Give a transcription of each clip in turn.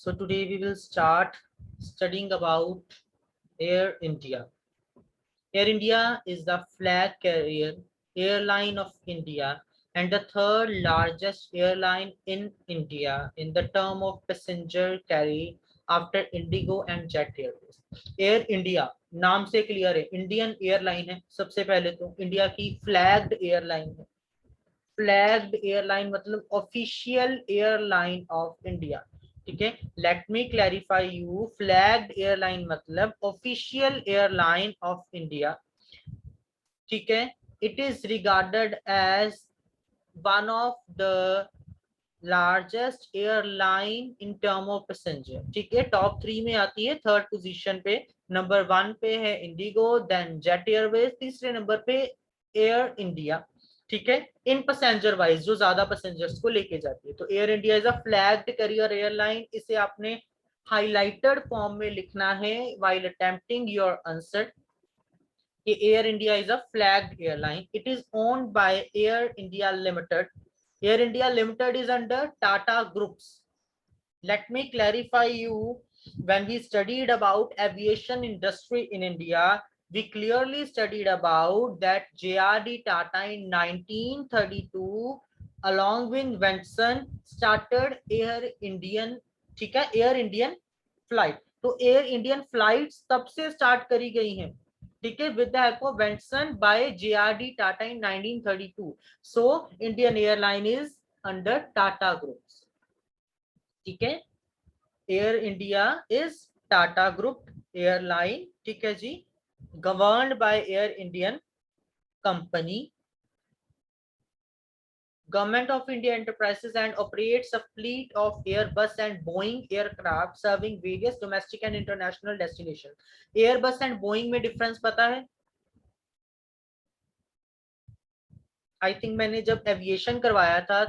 So today we will start studying about Air India. Air India is the flag carrier airline of India and the third largest airline in India in the term of passenger carry after Indigo and Jet Airways. Air India नाम से clear है, Indian airline है। सबसे पहले तो India की flagged airline है। Flagged airline मतलब ऑफिशियल एयरलाइन ऑफ इंडिया। ठीक है, let me clarify you, flagged airline मतलब ऑफिशियल एयरलाइन ऑफ इंडिया। ठीक है, it is regarded as one of the largest airline in term of passenger. ठीक है, top 3 में आती है, थर्ड पोजीशन पे, नंबर 1 पे है इंडिगो, देन जेट एयरवेज, तीसरे नंबर पे एयर इंडिया। ठीक है, इन पैसेंजर वाइज जो ज्यादा पैसेंजर्स को लेके जाती है। तो Air India is a flagged carrier airline. इसे आपने हाईलाइटेड फॉर्म में लिखना है while attempting your answer. Air India is a flagged airline. It is owned by Air India limited. Air India Limited is under Tata Groups. Let me clarify you, when we studied about aviation industry in India, we clearly studied about that JRD Tata in 1932 along with Benson started Air Indian, ठीक है, Air Indian flight। तो Air Indian flights तब से start करी गई हैं, ठीक है, with the help of Benson by JRD Tata in 1932. So Indian airline is under Tata Groups. ठीक है, air India is Tata group airline. ठीक है जी, governed by air Indian company, Government of India enterprises and operates a fleet of Airbus and Boeing aircraft serving various domestic and international destinations. Airbus and Boeing में difference पता है? I think मैंने जब aviation करवाया था,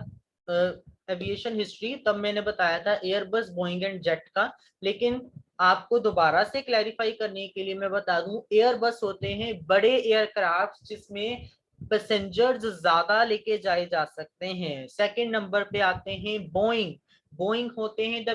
aviation history, तब मैंने बताया था एयरबस, बोइंग एंड जेट का। लेकिन आपको दोबारा से क्लैरिफाई करने के लिए मैं बता दूं, एयरबस होते हैं बड़े एयरक्राफ्ट जिसमें पैसेंजर्स ज्यादा लेके जाए जा सकते हैं। सेकंड नंबर पे आते हैं बोइंग। बोइंग होते हैं द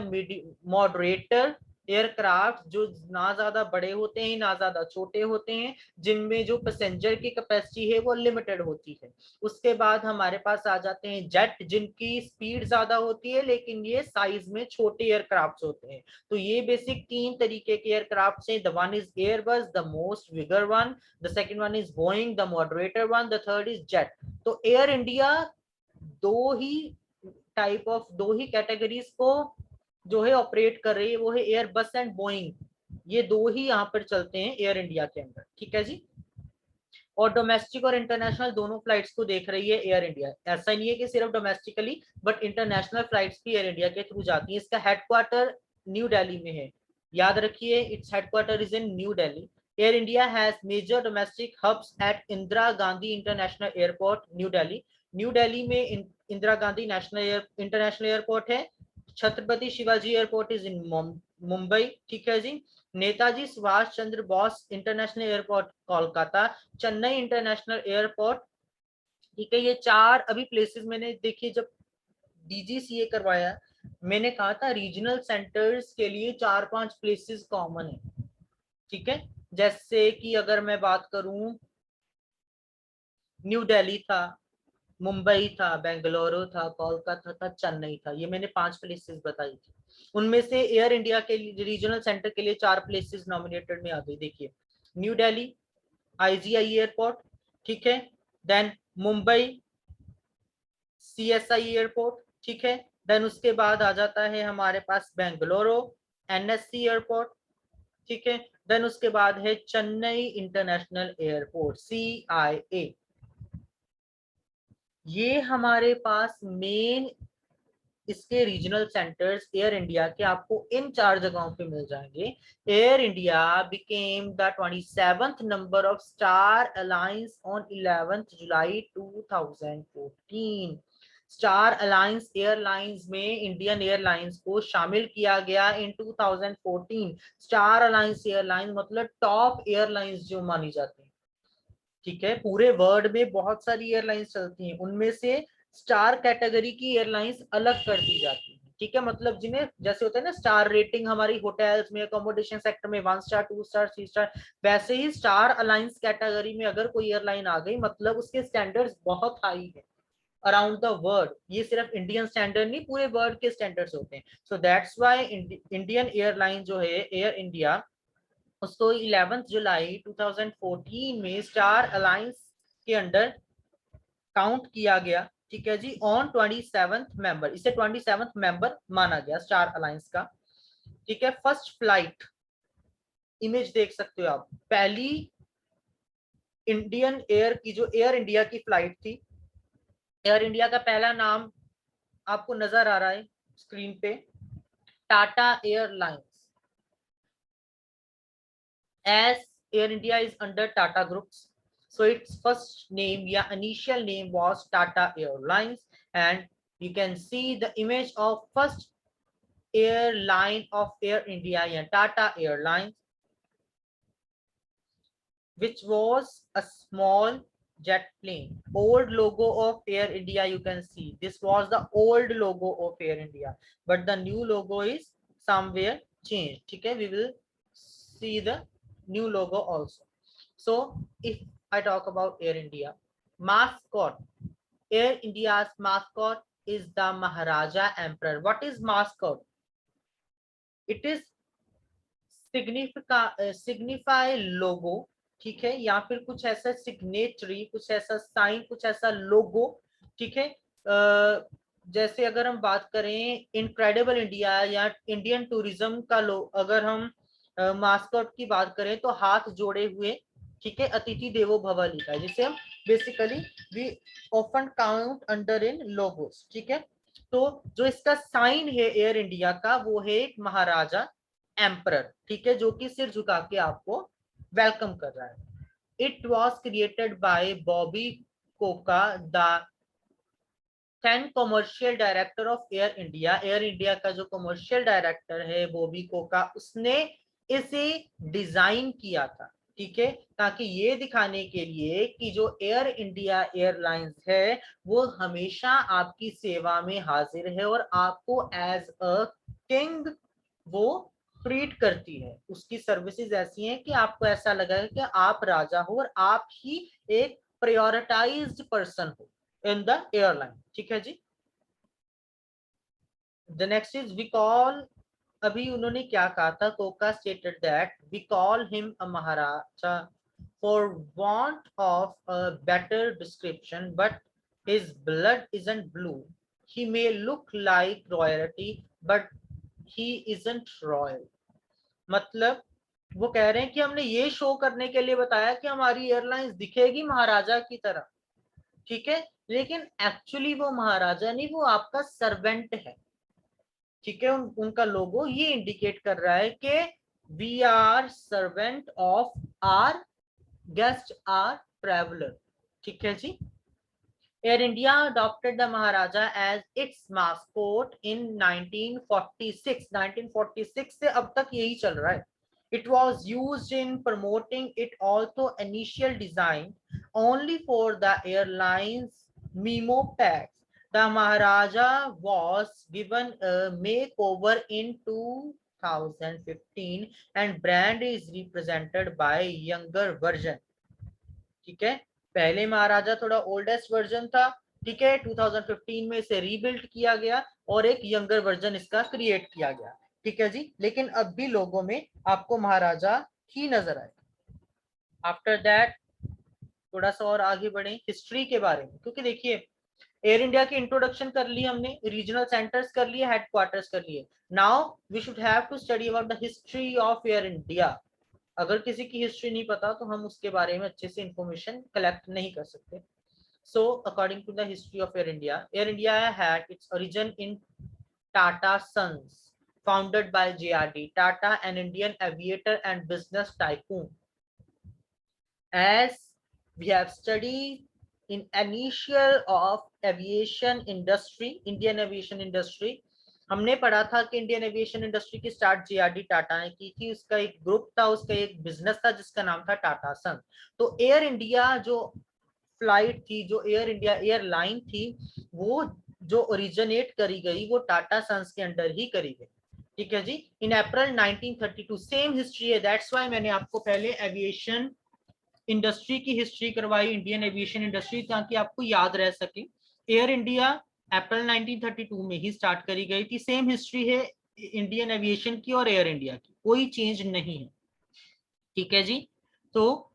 मॉडरेटर एयरक्राफ्ट जो ना ज्यादा बड़े होते हैं ना ज्यादा छोटे होते हैं, जिनमें जो पैसेंजर की कैपेसिटी है वो लिमिटेड होती है। उसके बाद हमारे पास आ जाते हैं जेट, जिनकी स्पीड ज्यादा होती है लेकिन ये साइज में छोटे एयरक्राफ्ट होते हैं। तो ये बेसिक 3 तरीके के एयरक्राफ्ट हैं। The one is Airbus, the most bigger one, the second one is Boeing, the moderator one, the third is jet. तो एयर इंडिया दो ही कैटेगरीज को जो है ऑपरेट कर रही है, वो है एयरबस एंड बोइंग। ये दो ही यहाँ पर चलते हैं एयर इंडिया के अंदर। ठीक है जी, और डोमेस्टिक और इंटरनेशनल दोनों फ्लाइट्स को देख रही है एयर इंडिया। ऐसा नहीं है कि सिर्फ डोमेस्टिकली, बट इंटरनेशनल फ्लाइट्स भी एयर इंडिया के थ्रू जाती हैं। इसका हेडक्वार्टर न्यू दिल्ली में है, याद रखिए, it's headquarter is in new Delhi. Air India has major domestic hubs at Indira Gandhi international airport new Delhi. New Delhi में इंदिरा गांधी इंटरनेशनल एयरपोर्ट है। Chhatrapati Shivaji airport is in Mumbai. ठीक है जी, Netaji Subhash Chandra Bose international airport Kolkata, Chennai international airport. ठीक है, ये 4 अभी प्लेसेस मैंने देखिए, जब डीजीसीए करवाया मैंने कहा था रीजनल सेंटर्स के लिए 4-5 प्लेसेस कॉमन है। ठीक है, जैसे कि अगर मैं बात करूं, न्यू दिल्ली था, मुंबई था, बेंगलुरु था, कोलकाता था, चेन्नई था, ये मैंने 5 प्लेसेस बताई थी। उनमें से एयर इंडिया के रीजनल सेंटर के लिए 4 प्लेसेस नॉमिनेटेड में आ गई। देखिए, न्यू दिल्ली आईजीआई एयरपोर्ट, ठीक है, देन मुंबई सीएसआई एयरपोर्ट, ठीक है, देन उसके बाद आ जाता है हमारे पास बेंगलुरु एनएससी एयरपोर्ट, ठीक है, देन उसके बाद है चेन्नई इंटरनेशनल एयरपोर्ट सीआईए। ये हमारे पास मेन इसके रीजनल सेंटर्स एयर इंडिया के आपको इन 4 जगहों पे मिल जाएंगे। Air India became the 27th number of Star alliance on 11th July 2014। Star alliance airlines में इंडियन एयरलाइंस को शामिल किया गया इन 2014। स्टार अलायंस एयरलाइंस मतलब टॉप एयरलाइंस जो मानी जाती है। ठीक है, पूरे वर्ल्ड में बहुत सारी एयरलाइंस चलती हैं, उनमें से स्टार कैटेगरी की एयरलाइंस अलग कर दी जाती है। ठीक है, मतलब जिन्हें जैसे होता है ना स्टार रेटिंग हमारी होटल्स में, अकोमोडेशन सेक्टर में 1 स्टार 2 स्टार 3 स्टार, वैसे ही स्टार अलायंस कैटेगरी में अगर कोई एयरलाइन आ गई मतलब उसके स्टैंडर्ड्स बहुत हाई है अराउंड द वर्ल्ड। ये सिर्फ इंडियन स्टैंडर्ड नहीं, पूरे वर्ल्ड के स्टैंडर्ड्स होते हैं। So that's why Indian airline जो है एयर इंडिया, उसको 11 जुलाई 2014 में स्टार अलायंस के अंडर काउंट किया गया। ठीक है जी, ऑन 27th मेंबर, इसे 27th मेंबर माना गया स्टार अलायंस का। ठीक है, फर्स्ट फ्लाइट इमेज देख सकते हो आप, पहली इंडियन एयर की जो एयर इंडिया की फ्लाइट थी, एयर इंडिया का पहला नाम आपको नजर आ रहा है स्क्रीन पे, Tata airlines. as Air India is under Tata Groups, so its first name, yeah, initial name was Tata Airlines, and you can see the image of first airline of Air India, yeah, Tata Airlines, which was a small jet plane. Old logo of Air India, you can see this was the old logo of Air India, but the new logo is somewhere changed. Okay, we will see the new logo also. So if I talk about Air India mascot, Air India's mascot is the Maharaja Emperor. What is mascot? It is signify logo, ठीक है, या फिर कुछ ऐसा signatory, कुछ ऐसा sign, कुछ ऐसा लोगो। ठीक है, जैसे अगर हम बात करें इनक्रेडिबल इंडिया या इंडियन टूरिज्म का अगर हम मास्कॉट की बात करें तो हाथ जोड़े हुए, ठीक है, अतिथि देवो भव लिखा है, जिसे हम basically we often count under in logos. ठीक है, तो जो इसका साइन है एयर इंडिया का वो है एक महाराजा एम्परर, ठीक है, जो कि सिर झुका के आपको वेलकम कर रहा है। It was created by Bobby Coca, the 10 commercial director of Air India. Air India का जो कॉमर्शियल डायरेक्टर है बॉबी कोका, उसने इसे डिजाइन किया था। ठीक है, ताकि ये दिखाने के लिए कि जो एयर इंडिया एयरलाइंस है वो हमेशा आपकी सेवा में हाजिर है और आपको एज अ किंग वो ट्रीट करती है। उसकी सर्विसेज ऐसी हैं कि आपको ऐसा लगेगा कि आप राजा हो और आप ही एक प्रायोरिटाइज्ड पर्सन हो इन द एयरलाइन। ठीक है जी, the next is we call, अभी उन्होंने क्या कहा था, कोका stated that we call him a Maharaja for want of a better description, but his blood isn't blue, he may look like royalty but he isn't royal. मतलब वो कह रहे हैं कि हमने ये शो करने के लिए बताया कि हमारी एयरलाइंस दिखेगी महाराजा की तरह, ठीक है, लेकिन एक्चुअली वो महाराजा नहीं, वो आपका सर्वेंट है। ठीक है, उनका लोगो ये इंडिकेट कर रहा है कि we are servant of our guest, our traveller. ठीक है जी, air India adopted the Maharaja as its mascot in 1946। 1946 से अब तक यही चल रहा है। It was used in promoting it, also initial design only for the airlines memo packs. The Maharaja was given a makeover in 2015 and brand is represented by younger version। ठीक है, पहले महाराजा थोड़ा ओल्डेस्ट वर्जन था, ठीक है, 2015 में इसे rebuild किया गया और एक यंगर वर्जन इसका क्रिएट किया गया। ठीक है जी, लेकिन अब भी लोगों में आपको महाराजा ही नजर आएगा। आफ्टर दैट थोड़ा सा और आगे बढ़े हिस्ट्री के बारे में, क्योंकि देखिए एयर इंडिया की इंट्रोडक्शन कर ली हमने, रीजनल सेंटर्स कर लिए, हेडक्वार्टर्स कर लिए। Now we should have to study about the history of Air India. अगर किसी की हिस्ट्री नहीं पता तो हम उसके बारे में अच्छे से इंफॉर्मेशन कलेक्ट नहीं कर सकते। So according to the history of Air India had its origin in Tata Sons founded by JRD Tata, an Indian aviator and business tycoon. As we have studied in initial of aviation industry, Indian aviation industry, हमने पढ़ा था कि Indian aviation industry की start JRD Tata ने की थी। उसका एक ग्रुप था, उसका एक बिजनेस था जिसका नाम था टाटा सन। तो एयर इंडिया जो फ्लाइट थी, जो एयर इंडिया एयरलाइन थी, वो जो ओरिजिनेट करी गई वो टाटा सन्स के अंडर ही करी गई। ठीक है जी। इन अप्रैल 1932 सेम हिस्ट्री है, दैट्स व्हाई मैंने आपको पहले एविएशन इंडस्ट्री की हिस्ट्री करवाई, इंडियन एविएशन इंडस्ट्री, ताकि आपको याद रह सके। एयर इंडिया अप्रैल 1932 में ही स्टार्ट करी गई थी। सेम हिस्ट्री है इंडियन एविएशन की और एयर इंडिया की, कोई चेंज नहीं है। ठीक है जी। तो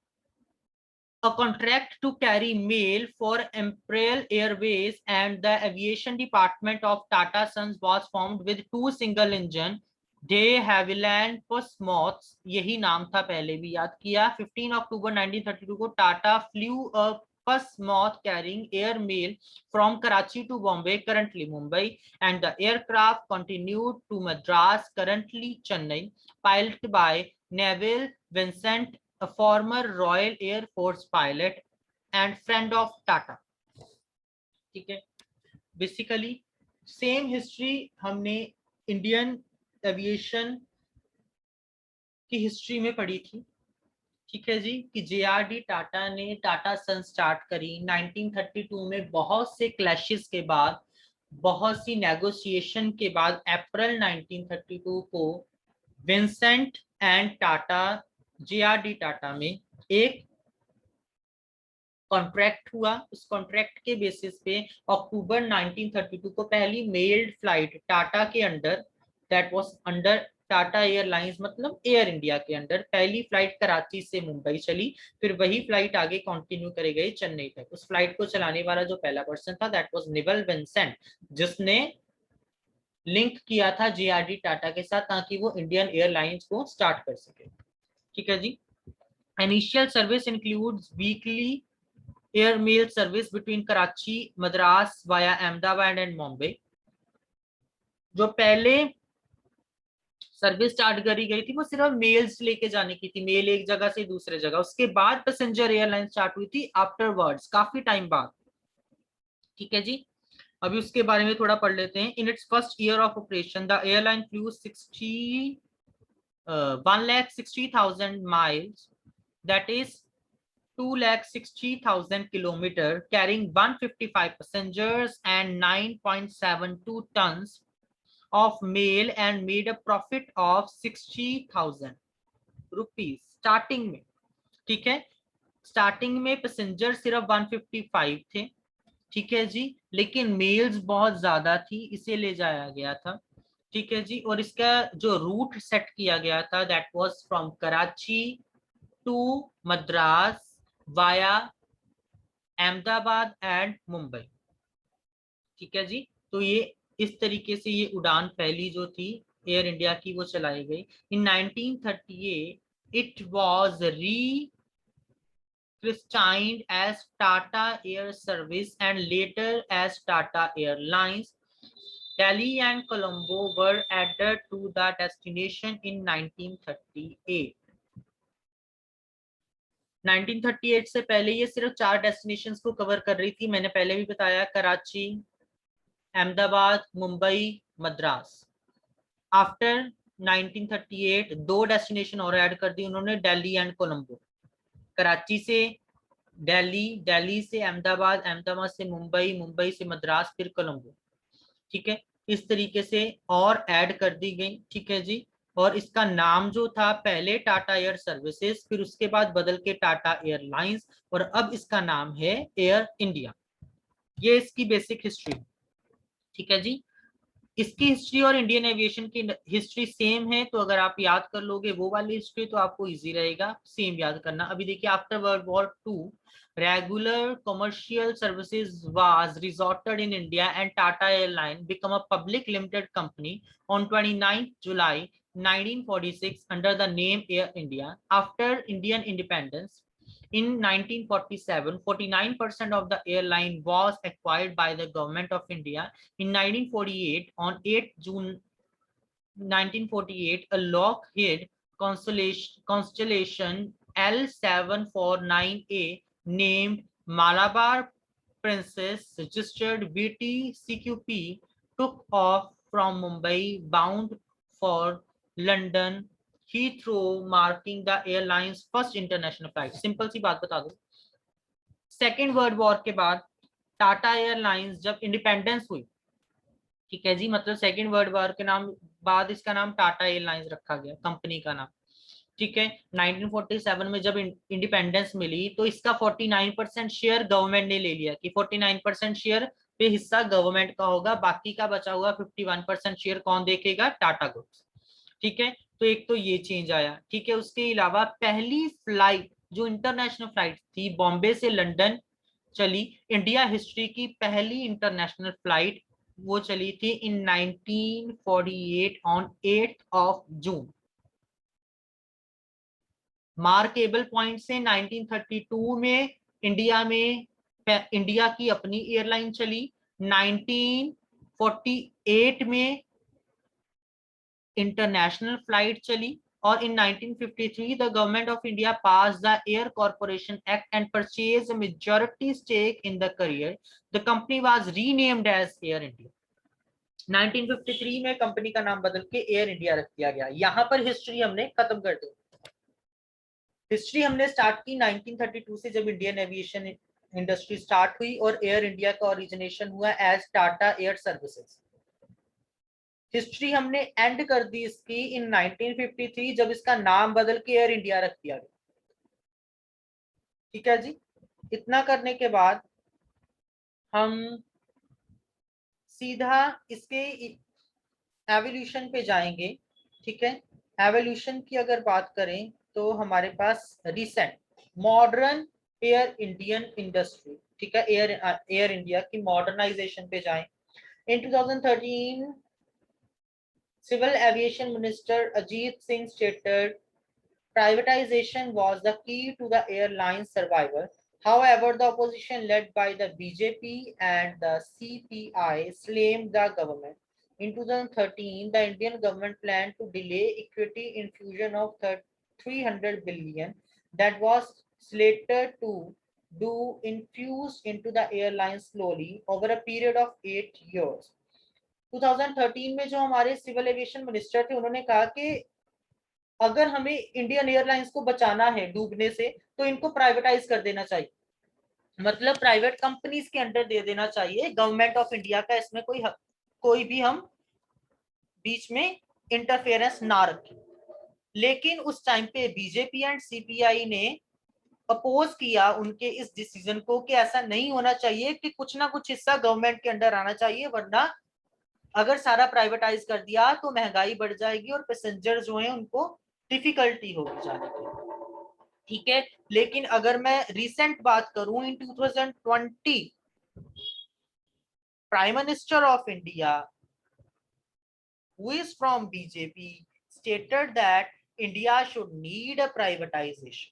a contract to carry mail for Imperial Airways and the aviation department of Tata Sons was formed with two single engine de Havilland Portsmouth, यही नाम था, पहले भी याद किया। 15 अक्टूबर 1932 को Tata flu a Portsmouth carrying air mail from Karachi to Bombay, currently Mumbai, and the aircraft continued to Madras, currently Chennai, piloted by Neville Vincent, a former Royal Air Force pilot and friend of Tata। ठीक है, basically same history हमने Indian aviation की history में पढ़ी थी। ठीक है जी, कि जेआरडी टाटा ने टाटा सन स्टार्ट करी 1932 में, बहुत से क्लैशेस के बाद, बहुत सी नेगोशिएशन के बाद अप्रैल 1932 को Vincent and Tata, JRD Tata में एक कॉन्ट्रैक्ट हुआ। उस कॉन्ट्रैक्ट के बेसिस पे अक्टूबर 1932 को पहली मेल्ड फ्लाइट टाटा के under, that was under Tata airlines, मतलब एयर इंडिया के अंडर, पहली फ्लाइट कराची से मुंबई चली। फिर वही फ्लाइट आगे कंटिन्यू करे गई चेन्नई तक। उस फ्लाइट को चलाने वाला जो पहला पर्सन था दैट वाज निवल विंसेंट, जिसने लिंक किया था जेआरडी टाटा के साथ ताकि वो इंडियन एयरलाइंस को स्टार्ट कर सके। ठीक है जी। Initial service includes weekly air mail service between Karachi, Madras via Ahmedabad and Mumbai. जो पहले सर्विस स्टार्ट करी गई थी वो सिर्फ मेल्स लेके जाने की थी, मेल एक जगह से दूसरे जगह। उसके बाद पैसेंजर एयरलाइन स्टार्ट हुई थी आफ्टरवर्ड्स, काफी टाइम बाद। ठीक है जी। अभी उसके बारे में थोड़ा पढ़ लेते हैं। In its first year of operation the airline flu 1,60,000 miles, that is 2,60,000 kilometers, carrying 155 passengers and 9.72 tons of mail and made a profit of 60,000 rupees starting में। ठीक है, स्टार्टिंग में पैसेंजर सिर्फ 155 थे। ठीक है जी, लेकिन मेल्स बहुत ज्यादा थी, इसे ले जाया गया था। ठीक है जी। और इसका जो रूट सेट किया गया था that was from Karachi to Madras via Ahmedabad and Mumbai. ठीक है जी। तो ये इस तरीके से ये उड़ान पहली जो थी एयर इंडिया की वो चलाई गई। इन 1938 इट वाज री christened as Tata Air Service and later as Tata Airlines. Delhi and Colombo were added to the destination in 1938। 1938 से पहले ये सिर्फ 4 डेस्टिनेशंस को कवर कर रही थी, मैंने पहले भी बताया, कराची, अहमदाबाद, मुंबई, मद्रास। आफ्टर 1938 2 डेस्टिनेशन और ऐड कर दी उन्होंने, दिल्ली एंड कोलंबो। कराची से दिल्ली, दिल्ली से अहमदाबाद, अहमदाबाद से मुंबई, मुंबई से मद्रास, फिर कोलंबो। ठीक है, इस तरीके से और ऐड कर दी गई। ठीक है जी। और इसका नाम जो था पहले टाटा एयर सर्विसेज, फिर उसके बाद बदल के टाटा एयरलाइंस, और अब इसका नाम है एयर इंडिया। ये इसकी बेसिक हिस्ट्री। ठीक है जी। इसकी हिस्ट्री और इंडियन एविएशन की हिस्ट्री सेम है, तो अगर आप याद कर लोगे वो वाली हिस्ट्री तो आपको इजी रहेगा सेम याद करना। अभी देखिए, after world war 2 regular commercial services was resorted in India and Tata Airline become a public limited company on 29th July 1946 under the name Air India. After Indian independence in 1947, 49% of the airline was acquired by the government of India. In 1948, on 8 June 1948, a Lockheed Constellation L749A named Malabar Princess, registered VTCQP, took off from Mumbai bound for London Heathrow, marking the airline's first international flight। Simple सी बात बता दो, second world war के बाद Tata airlines जब independence हुई ठीक है जी, मतलब सेकेंड वर्ल्ड वॉर के नाम बाद इसका नाम टाटा एयरलाइंस रखा गया, कंपनी का नाम। ठीक है, 1947 में जब इंडिपेंडेंस मिली तो इसका 49% शेयर गवर्नमेंट ने ले लिया कि 49% शेयर पे हिस्सा गवर्नमेंट का होगा, बाकी का बचा हुआ 51% शेयर कौन देखेगा, टाटा ग्रुप। ठीक है, तो एक तो ये चेंज आया। ठीक है, उसके अलावा पहली फ्लाइट जो इंटरनेशनल फ्लाइट थी बॉम्बे से लंदन चली, इंडिया हिस्ट्री की पहली इंटरनेशनल फ्लाइट, वो चली थी इन 1948 on 8 of June. Markable point से 1932 में इंडिया की अपनी एयरलाइन चली, 1948 में इंटरनेशनल फ्लाइट चली, और in 1953 the government of India passed the Air Corporation Act and purchased a majority stake in the career. The company was renamed as Air India. 1953 में company का नाम बदल के एयर इंडिया रख दिया गया। यहां पर हिस्ट्री हमने खत्म कर दी। हिस्ट्री हमने स्टार्ट की 1932 से, जब इंडियन एविएशन इंडस्ट्री स्टार्ट हुई और एयर इंडिया का ओरिजिनेशन हुआ as Tata Air Services. History हमने एंड कर दी इसकी इन 1953 जब इसका नाम बदल के एयर इंडिया रख दिया गया। ठीक है जी, इतना करने के बाद हम सीधा इसके एवोल्यूशन पे जाएंगे। ठीक है, एवोल्यूशन की अगर बात करें तो हमारे पास recent modern air Indian industry, ठीक है, एयर इंडिया की मॉडर्नाइजेशन पे जाएं। इन 2013 Civil Aviation Minister Ajit Singh stated privatization was the key to the airline's survival. However, the opposition led by the BJP and the CPI slammed the government. In 2013, the Indian government planned to delay equity infusion of 300 billion that was slated to do infused into the airline slowly over a period of 8 years. 2013 में जो हमारे civil aviation minister थे उन्होंने कहा कि अगर हमें Indian airlines को बचाना है डूबने से तो इनको प्राइवेटाइज कर देना चाहिए, मतलब प्राइवेट कंपनीज के अंडर दे देना चाहिए, गवर्नमेंट ऑफ इंडिया का इसमें कोई भी हम बीच में इंटरफेरेंस ना रखें। लेकिन उस टाइम पे बीजेपी एंड सीपीआई ने अपोज किया उनके इस डिसीजन को कि ऐसा नहीं होना चाहिए, कि कुछ ना कुछ हिस्सा गवर्नमेंट के अंडर आना चाहिए, वरना अगर सारा प्राइवेटाइज कर दिया तो महंगाई बढ़ जाएगी और पैसेंजर जो हैं उनको डिफिकल्टी होगी जाने की। ठीक है, लेकिन अगर मैं रिसेंट बात करूं इन 2020 prime minister of India who is from BJP stated that India should need a privatization,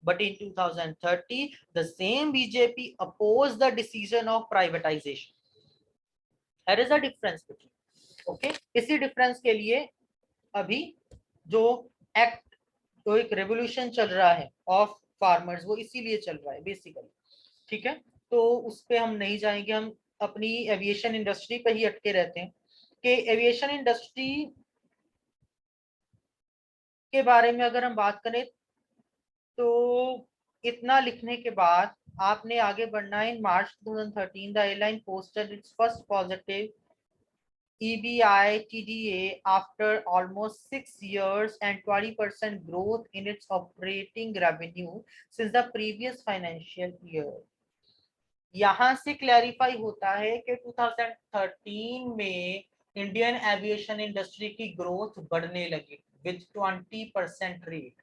but in 2030 the same BJP opposed the decision of privatization. There is a difference between, okay, इसी difference के लिए अभी जो act, तो एक revolution चल रहा है ऑफ फार्मर्स, वो इसीलिए चल रहा है बेसिकली। ठीक है, तो उस पे हम नहीं जाएंगे, हम अपनी एविएशन इंडस्ट्री पे ही अटके रहते हैं कि एविएशन इंडस्ट्री के बारे में अगर हम बात करें तो इतना लिखने के बाद आपने आगे बढ़ना है। इन मार्च 2013 the airline posted it's first positive EBITDA after almost 6 years and 20% growth in its operating revenue since the previous financial year. यहाँ से क्लैरिफाई होता है कि 2013 में इंडियन एविएशन इंडस्ट्री की ग्रोथ बढ़ने लगी विद 20% रेट।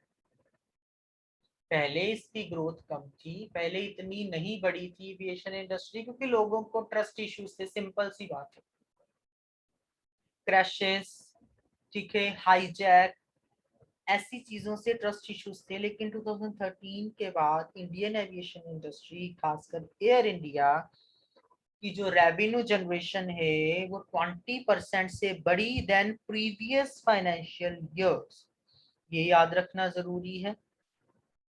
पहले इसकी ग्रोथ कम थी, पहले इतनी नहीं बढ़ी थी एविएशन इंडस्ट्री, क्योंकि लोगों को ट्रस्ट इश्यूज थे, सिंपल सी बात है, क्रैशेस, ठीक है, हाईजैक, ऐसी चीजों से ट्रस्ट इश्यूज थे। लेकिन 2013 के बाद इंडियन एविएशन इंडस्ट्री, खासकर एयर इंडिया की जो रेवेन्यू जनरेशन है वो 20% से बड़ी देन प्रीवियस फाइनेंशियल ईयर्स, ये याद रखना जरूरी है।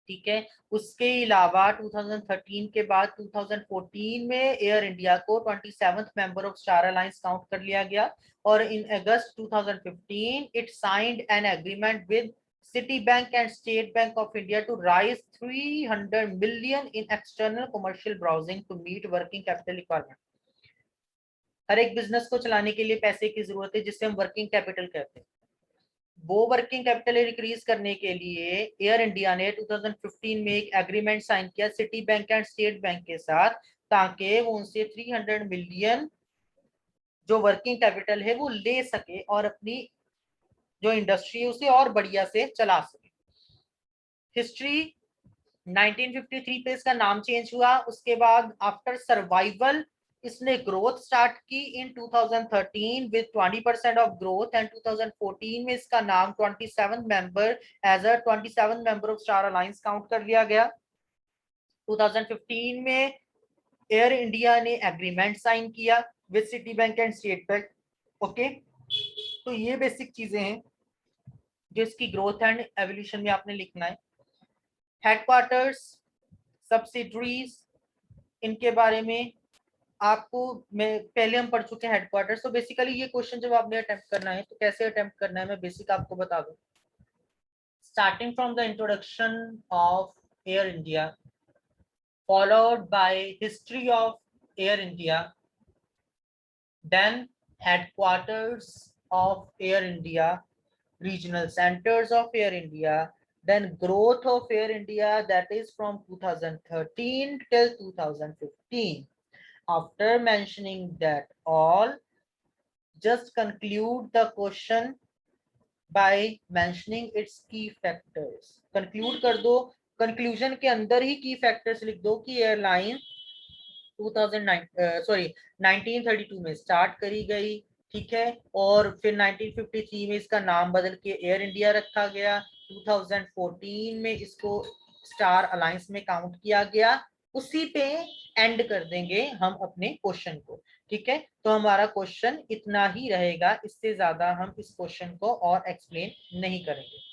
ठीक है, उसके अलावा 2013 के बाद 2014 में एयर इंडिया को 27th member of Star Alliance count कर लिया गया, और इन अगस्त 2015 it signed an agreement with Citibank and State Bank of India to raise 300 million in external commercial browsing to meet working capital requirement. हर एक business को चलाने के लिए पैसे की जरूरत है, जिससे हम वर्किंग कैपिटल कहते हैं। वो वर्किंग कैपिटल इंक्रीज करने के लिए एयर इंडिया ने 2015 में एक एग्रीमेंट साइन किया city bank and State bank के साथ, ताकि वो उनसे 300 मिलियन जो वर्किंग कैपिटल है वो ले सके और अपनी जो इंडस्ट्री है उसे और बढ़िया से चला सके। हिस्ट्री 1953 पे इसका नाम चेंज हुआ। उसके बाद आफ्टर सर्वाइवल इसने ग्रोथ स्टार्ट की in 2013 with 20% of growth, and 2014 में इसका नाम 27 member as a 27 member of Star Alliance count कर लिया गया। 2015 में एयर इंडिया ने एग्रीमेंट साइन किया with Citibank and State Bank. Okay, तो ये बेसिक चीजें हैं जो इसकी ग्रोथ एंड एवोल्यूशन में आपने लिखना है। हेडक्वार्टर्स, सब्सिडरीज, इनके बारे में आपको मैं पहले हम पढ़ चुके हैं हेडक्वार्टर्स। तो बेसिकली ये क्वेश्चन जब आपने अटेम्प्ट करना है तो कैसे अटेम्प्ट करना है मैं बेसिक आपको बता दूं। Starting from the introduction of Air India, followed by history of Air India, then headquarters of Air India, regional centers of Air India, then growth of Air India, that is from 2013 till 2015. After mentioning that all, just conclude the question by mentioning its key factors. Conclude कर दो, conclusion के अंदर ही key factors लिख दो कि airline 1932 में start करी गई, ठीक है, और फिर 1953 में इसका नाम बदल के एयर इंडिया रखा गया, 2014 में इसको स्टार अलायंस में काउंट किया गया। उसी पे एंड कर देंगे हम अपने क्वेश्चन को, ठीक है। तो हमारा क्वेश्चन इतना ही रहेगा, इससे ज्यादा हम इस क्वेश्चन को और एक्सप्लेन नहीं करेंगे।